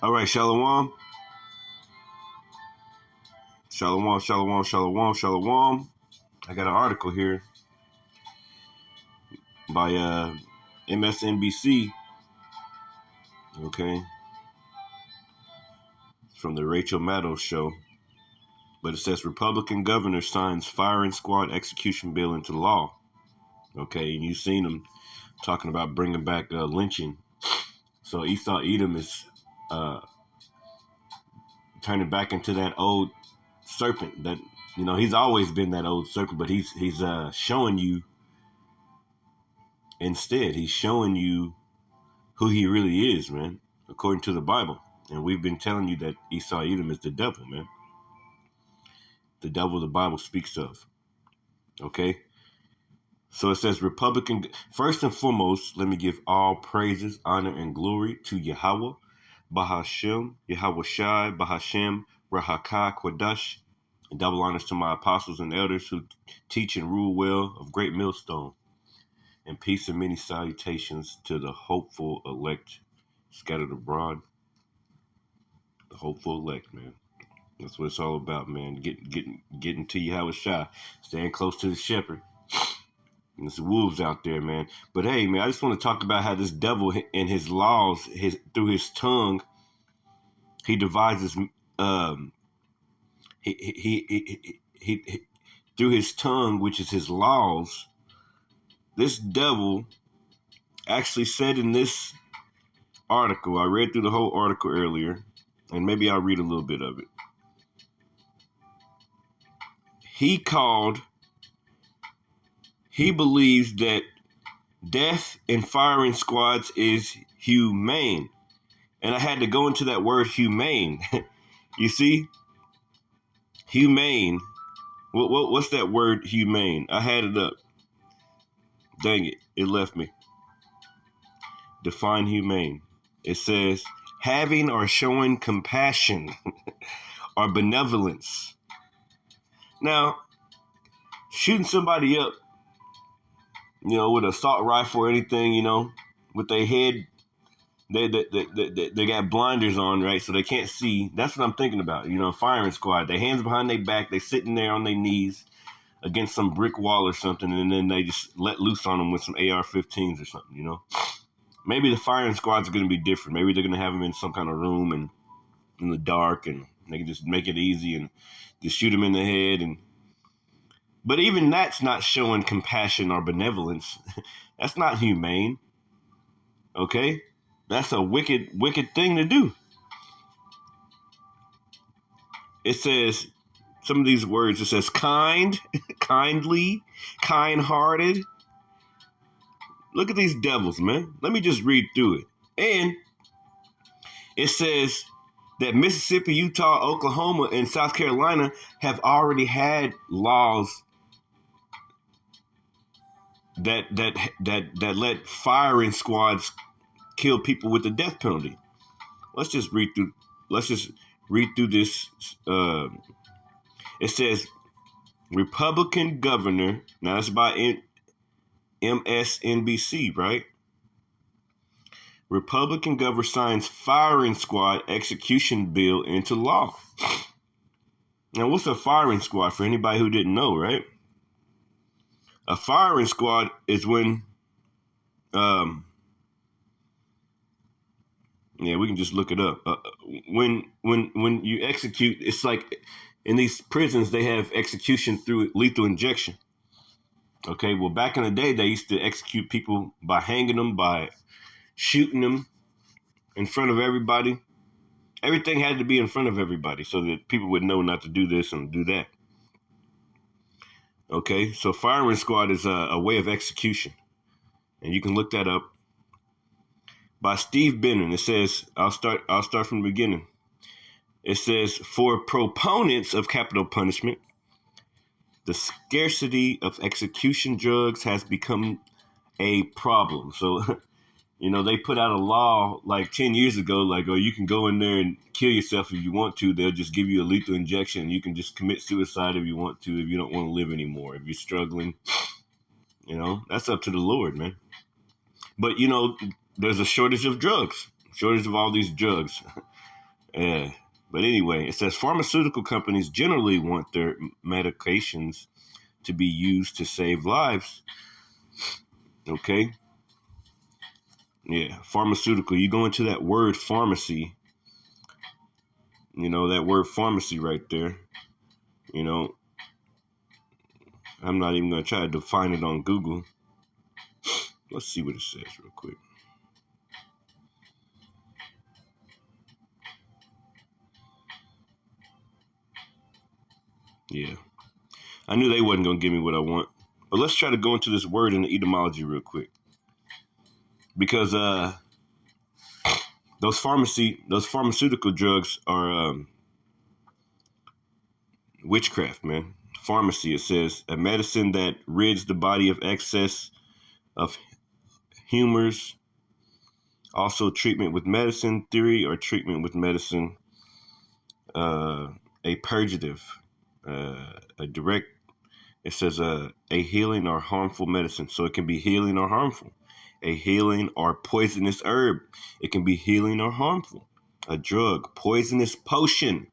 All right, Shalom. Shalom, shalom, shalom, shalom. I got an article here by MSNBC, okay, from the Rachel Maddow show. But it says Republican governor signs firing squad execution bill into law. Okay, and you've seen them talking about bringing back lynching. So Esau Edom is turning back into that old serpent that, he's always been that old serpent, but he's showing you instead. He's showing you who he really is, man, according to the Bible. And we've been telling you that Esau Edom is the devil, man. The devil the Bible speaks of. Okay? So it says Republican, first and foremost, let me give all praises, honor, and glory to Yahweh, Bahashem, Yahweh Shai, Bahashem, Rahaka, Quadash, and double honors to my apostles and elders who teach and rule well of great millstone, and peace and many salutations to the hopeful elect scattered abroad. The hopeful elect, man. That's what it's all about, man. Getting to Yahweh Shai, staying close to the shepherd. And there's wolves out there, man. But hey, man, I just want to talk about how this devil and his laws, through his tongue, he devises, he through his tongue, which is his laws. This devil actually said in this article, I read through the whole article earlier, and maybe I'll read a little bit of it. He believes that death in firing squads is humane. And I had to go into that word humane. You see? Humane. What's that word humane? I had it up. Dang it. It left me. Define humane. It says having or showing compassion or benevolence. Now, shooting somebody up, with an assault rifle or anything, with their head, they got blinders on, right? So they can't see. That's what I'm thinking about, firing squad. Their hands behind their back, they sitting there on their knees against some brick wall or something, and then they just let loose on them with some AR-15s or something, Maybe the firing squads are going to be different. Maybe they're going to have them in some kind of room and in the dark, and they can just make it easy and just shoot them in the head. But even that's not showing compassion or benevolence. That's not humane. Okay? That's a wicked, wicked thing to do. It says, some of these words, it says kind, kindly, kind-hearted. Look at these devils, man. Let me just read through it. And it says that Mississippi, Utah, Oklahoma, and South Carolina have already had laws that let firing squads kill people with the death penalty. Let's just read through this. It says Republican governor. Now that's by MSNBC, right? Republican governor signs firing squad execution bill into law. Now, what's a firing squad for anybody who didn't know, right? A firing squad is when, we can just look it up. When you execute, it's like in these prisons, they have execution through lethal injection. Okay, well, back in the day, they used to execute people by hanging them, by shooting them in front of everybody. Everything had to be in front of everybody so that people would know not to do this and do that. Okay, so firing squad is a way of execution. And you can look that up. By Steve Bannon. It says, I'll start from the beginning. It says, for proponents of capital punishment, the scarcity of execution drugs has become a problem. So, they put out a law like 10 years ago, like, you can go in there and kill yourself if you want to. They'll just give you a lethal injection. And you can just commit suicide if you want to, if you don't want to live anymore, if you're struggling. That's up to the Lord, man. But, there's a shortage of drugs, shortage of all these drugs. Yeah. But anyway, it says pharmaceutical companies generally want their medications to be used to save lives. Okay. Yeah. Pharmaceutical. You go into that word pharmacy, that word pharmacy right there. You know, I'm not even going to try to define it on Google. Let's see what it says real quick. Yeah. I knew they wasn't going to give me what I want. But let's try to go into this word in the etymology real quick. Because those pharmaceutical drugs are witchcraft, man. Pharmacy, it says, a medicine that rids the body of excess of humors. Also, treatment with medicine theory or treatment with medicine, a purgative, a direct. It says a healing or harmful medicine, so it can be healing or harmful. A healing or poisonous herb, it can be healing or harmful. A drug, poisonous potion.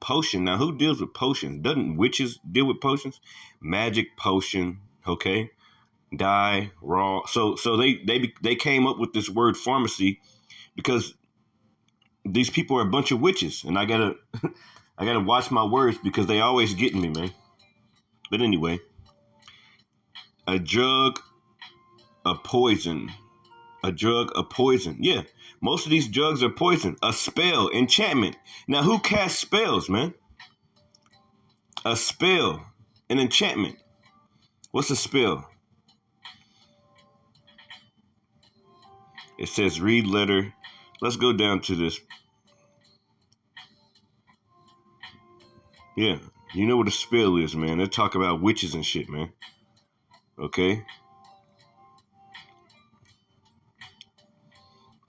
Potion. Now, who deals with potions? Doesn't witches deal with potions? Magic potion. Okay, dye raw. So they came up with this word pharmacy because these people are a bunch of witches, and I gotta I gotta watch my words because they always getting me, man. But anyway, a drug, a poison, a drug, a poison. Yeah, most of these drugs are poison. A spell, enchantment. Now, who casts spells, man? A spell, an enchantment. What's a spell? It says read letter. Let's go down to this. Yeah, you know what a spell is, man. They talk about witches and shit, man. Okay.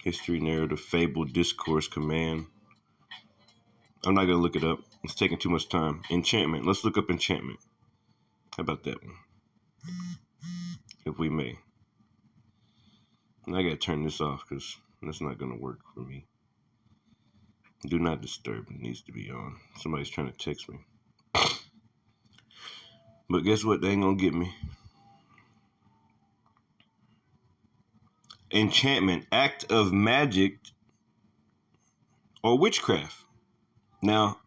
History, narrative, fable, discourse, command. I'm not going to look it up. It's taking too much time. Enchantment. Let's look up enchantment. How about that one? If we may. And I got to turn this off because that's not going to work for me. Do not disturb. It needs to be on. Somebody's trying to text me. But guess what? They ain't going to get me. Enchantment. Act of magic or witchcraft. Now,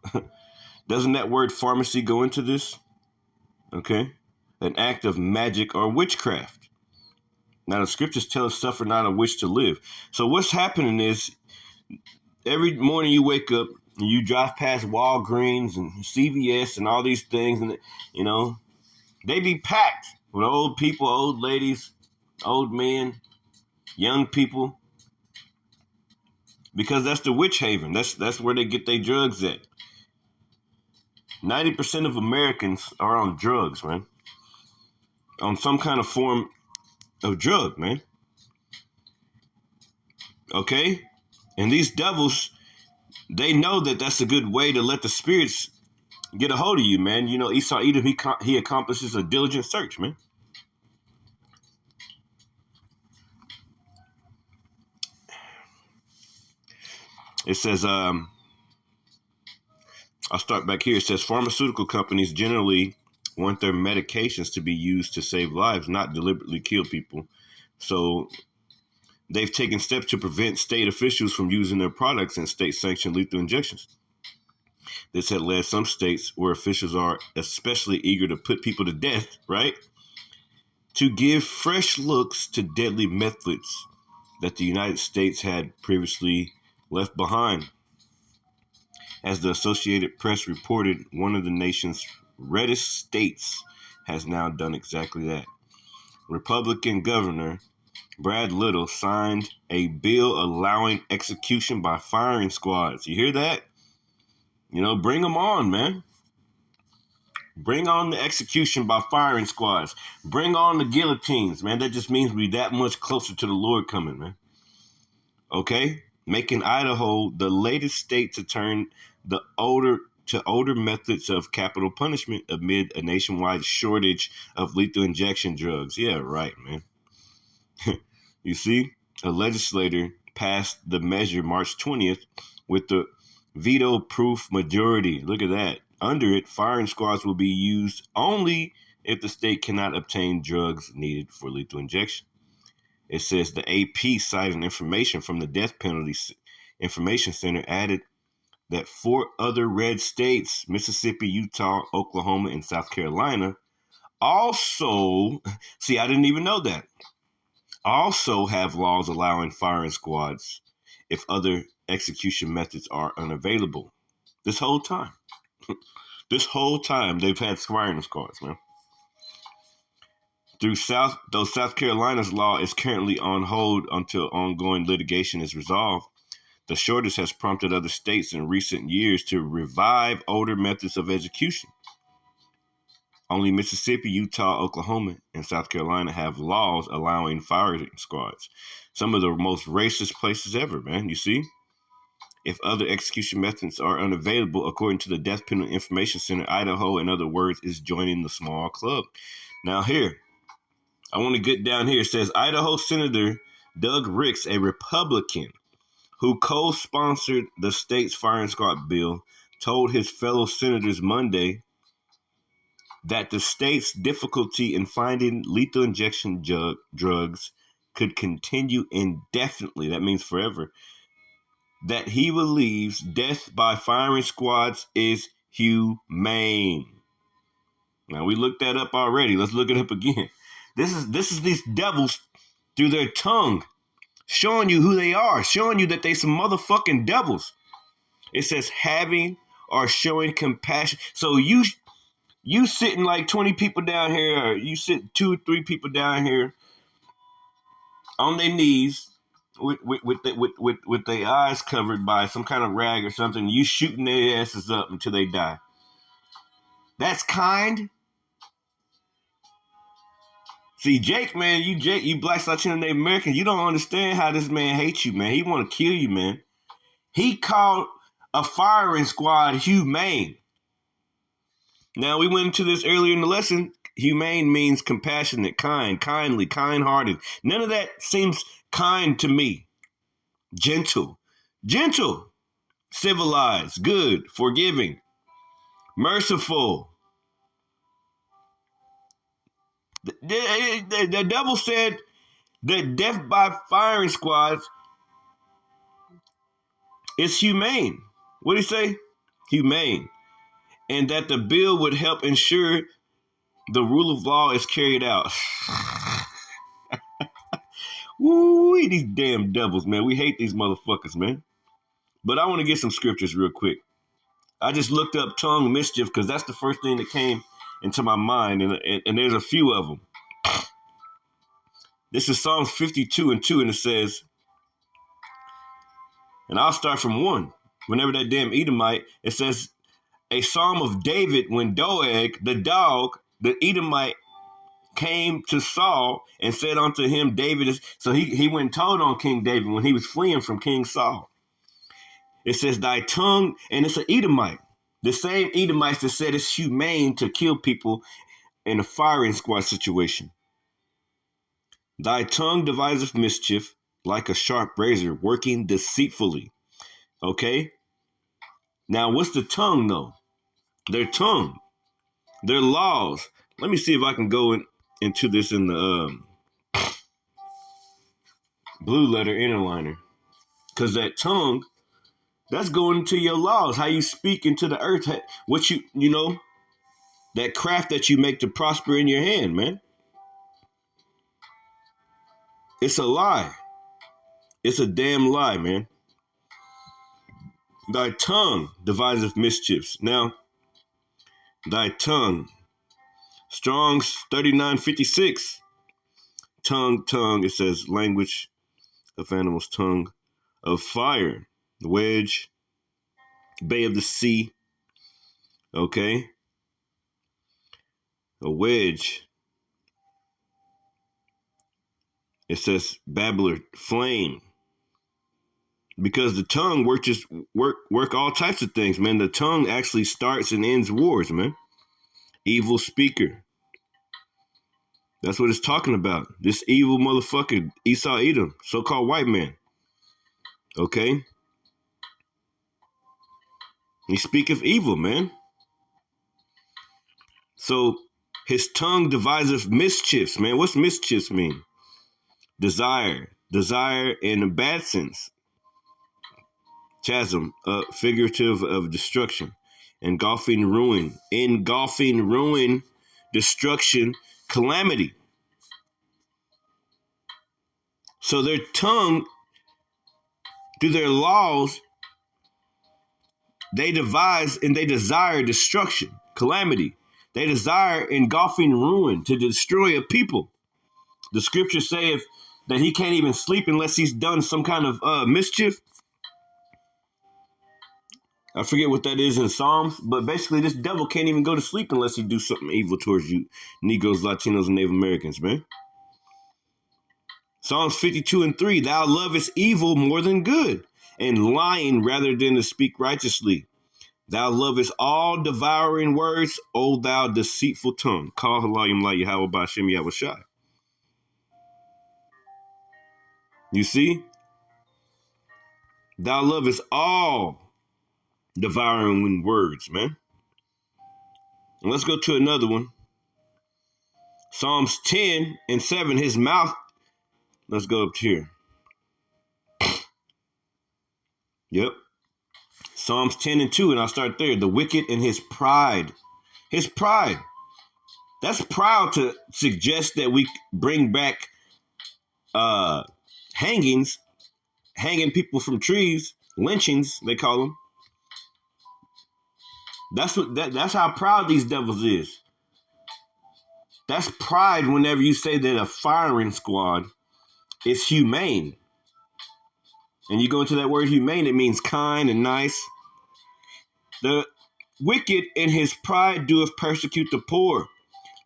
doesn't that word pharmacy go into this? Okay. An act of magic or witchcraft. Now, the scriptures tell us suffer not a witch to live. So what's happening is every morning you wake up and you drive past Walgreens and CVS and all these things, and they be packed with old people, old ladies, old men, young people, because that's the witch haven. That's where they get their drugs at. 90% of Americans are on drugs, man. On some kind of form of drug, man. Okay? And these devils, they know that that's a good way to let the spirits get a hold of you, man. Esau Edom, he accomplishes a diligent search, man. It says, I'll start back here. It says pharmaceutical companies generally want their medications to be used to save lives, not deliberately kill people. So they've taken steps to prevent state officials from using their products in state-sanctioned lethal injections. This had led some states where officials are especially eager to put people to death, right, to give fresh looks to deadly methods that the United States had previously left behind. As the Associated Press reported, one of the nation's reddest states has now done exactly that. Republican Governor Brad Little signed a bill allowing execution by firing squads. You hear that? Bring them on, man. Bring on the execution by firing squads. Bring on the guillotines, man. That just means we're that much closer to the Lord coming, man. Okay? Making Idaho the latest state to turn to older methods of capital punishment amid a nationwide shortage of lethal injection drugs. Yeah, right, man. You see, a legislator passed the measure March 20th with the veto-proof majority. Look at that. Under it, firing squads will be used only if the state cannot obtain drugs needed for lethal injection. It says the AP, citing information from the Death Penalty Information Center, added that 4 other red states, Mississippi, Utah, Oklahoma, and South Carolina, also, see, I didn't even know that, also have laws allowing firing squads if other execution methods are unavailable. This whole time. This whole time they've had firing squads, man. Though South Carolina's law is currently on hold until ongoing litigation is resolved, the shortage has prompted other states in recent years to revive older methods of execution. Only Mississippi, Utah, Oklahoma, and South Carolina have laws allowing firing squads. Some of the most racist places ever, man. You see? If other execution methods are unavailable, according to the Death Penalty Information Center, Idaho, in other words, is joining the small club. Now here, I want to get down here. It says Idaho Senator Doug Ricks, a Republican who co-sponsored the state's firing squad bill, told his fellow senators Monday that the state's difficulty in finding lethal injection drugs could continue indefinitely. That means forever. That he believes death by firing squads is humane. Now, we looked that up already. Let's look it up again. This is these devils through their tongue showing you who they are, showing you that they some motherfucking devils. It says having or showing compassion. So you sitting like 20 people down here, or you sit 2 or 3 people down here on their knees with their eyes covered by some kind of rag or something. You shooting their asses up until they die. That's kind. See, Jake, man, you Black Latino Native American, you don't understand how this man hates you, man. He want to kill you, man. He called a firing squad humane. Now, we went into this earlier in the lesson. Humane means compassionate, kind, kindly, kind-hearted. None of that seems kind to me. Gentle, civilized, good, forgiving, merciful. The devil said that death by firing squads is humane. What did he say? Humane. And that the bill would help ensure the rule of law is carried out. Woo, these damn devils, man. We hate these motherfuckers, man. But I want to get some scriptures real quick. I just looked up tongue mischief because that's the first thing that came into my mind, and there's a few of them. This is Psalms 52:2, and it says, and I'll start from 1. Whenever that damn Edomite, it says, a psalm of David when Doeg, the dog, the Edomite, came to Saul and said unto him, David is... So he went and told on King David when he was fleeing from King Saul. It says, thy tongue, and it's an Edomite. The same Edomites that said it's humane to kill people in a firing squad situation. Thy tongue deviseth mischief like a sharp razor, working deceitfully. Okay? Now, what's the tongue, though? Their tongue. Their laws. Let me see if I can go into this in the blue letter interliner. Because that tongue, that's going into your laws. How you speak into the earth. What you know, that craft that you make to prosper in your hand, man. It's a lie. It's a damn lie, man. Thy tongue deviseth mischiefs. Now, thy tongue. Strong's 3956. Tongue, it says language of animals, tongue of fire, wedge, bay of the sea. Okay. A wedge. It says babbler, flame. Because the tongue work all types of things, man. The tongue actually starts and ends wars, man. Evil speaker. That's what it's talking about. This evil motherfucker, Esau Edom, so-called white man. Okay? He speaketh evil, man. So his tongue deviseth mischiefs, man. What's mischiefs mean? Desire in a bad sense. Chasm, figurative of destruction, engulfing ruin, destruction, calamity. So their tongue, through their laws, they devise and they desire destruction, calamity. They desire engulfing ruin to destroy a people. The scripture saith that he can't even sleep unless he's done some kind of mischief. I forget what that is in Psalms, but basically this devil can't even go to sleep unless he do something evil towards you, Negroes, Latinos, and Native Americans, man. Psalms 52:3, thou lovest evil more than good, and lying rather than to speak righteously. Thou lovest all devouring words, O thou deceitful tongue. Call halayim la Yahweh b'Hashem Yahweh Shai. You see? Thou lovest all devouring words, man. And let's go to another one. Psalms 10:7, his mouth. Let's go up here. Yep. Psalms 10:2, and I'll start there. The wicked in his pride. His pride. That's proud to suggest that we bring back hangings, hanging people from trees, lynchings, they call them. That's how proud these devils is. That's pride whenever you say that a firing squad is humane. And you go into that word humane, it means kind and nice. The wicked in his pride doeth persecute the poor.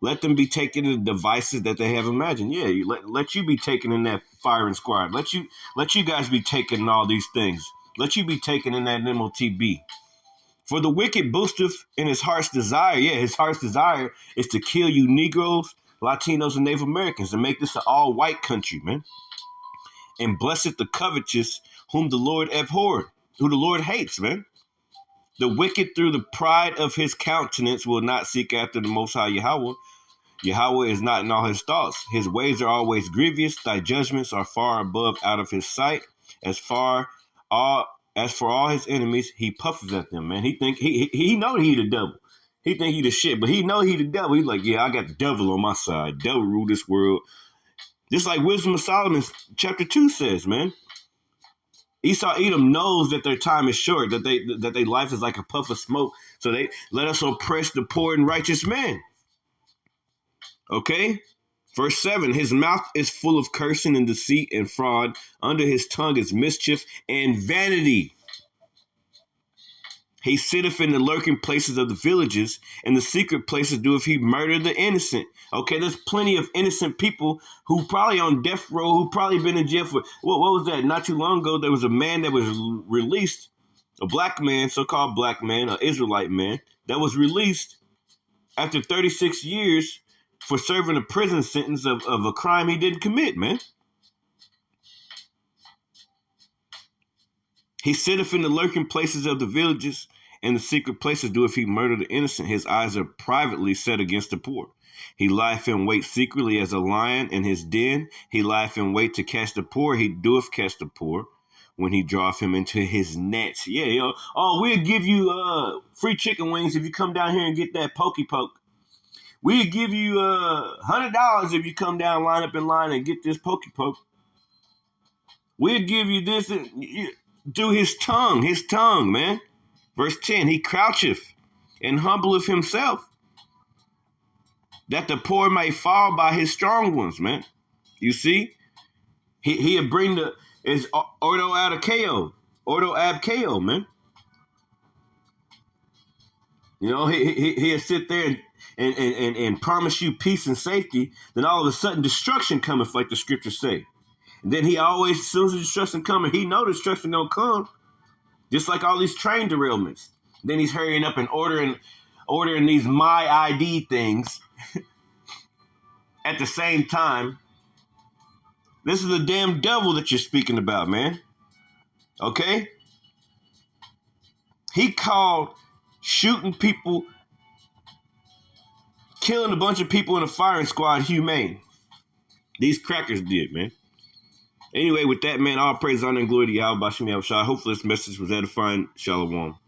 Let them be taken in the devices that they have imagined. Yeah, let you be taken in that firing squad. Let you guys be taken in all these things. Let you be taken in that MOTB. For the wicked boasteth in his heart's desire. Yeah, his heart's desire is to kill you Negroes, Latinos, and Native Americans and make this an all-white country, man. And blessed the covetous whom the Lord abhorred, who the Lord hates, man. The wicked through the pride of his countenance will not seek after the Most High Yahweh. Yahweh is not in all his thoughts. His ways are always grievous. Thy judgments are far above out of his sight. As for all his enemies, he puffeth at them, man. He think he know he the devil. He think he the shit, but he know he the devil. He's like, yeah, I got the devil on my side. Devil rule this world. Just like Wisdom of Solomon chapter 2 says, man. Esau Edom knows that their time is short, that their life is like a puff of smoke. So they let us oppress the poor and righteous man. Okay? Verse 7, his mouth is full of cursing and deceit and fraud. Under his tongue is mischief and vanity. He sitteth in the lurking places of the villages, and the secret places doeth he murder the innocent. Okay, there's plenty of innocent people who probably on death row, who probably been in jail for, what was that? Not too long ago, there was a man that was released, a black man, so-called black man, an Israelite man, that was released after 36 years for serving a prison sentence of a crime he didn't commit, man. He sitteth in the lurking places of the villages, and the secret places doeth he murder the innocent. His eyes are privately set against the poor. He lieth in wait secretly as a lion in his den. He lieth in wait to catch the poor. He doeth catch the poor when he draweth him into his nets. Yeah, yo. Oh, we'll give you free chicken wings if you come down here and get that pokey poke. We'll give you $100 if you come down, line up in line and get this pokey poke. We'll give you this. Do his tongue, man. Verse 10, he croucheth and humbleth himself, that the poor may fall by his strong ones, man. You see? He'll bring it's ordo ab chaos, man. You know, he'll sit there and promise you peace and safety, then all of a sudden destruction cometh, like the scriptures say. And then he always, as soon as the destruction coming, he know destruction gonna come. Just like all these train derailments. Then he's hurrying up and ordering these My ID things at the same time. This is the damn devil that you're speaking about, man. Okay? He called shooting people, killing a bunch of people in a firing squad humane. These crackers did, man. Anyway, with that, man, all praise, honor, and glory to Yahweh Bashim Yahushua. Hopefully this message was edifying. Shalom.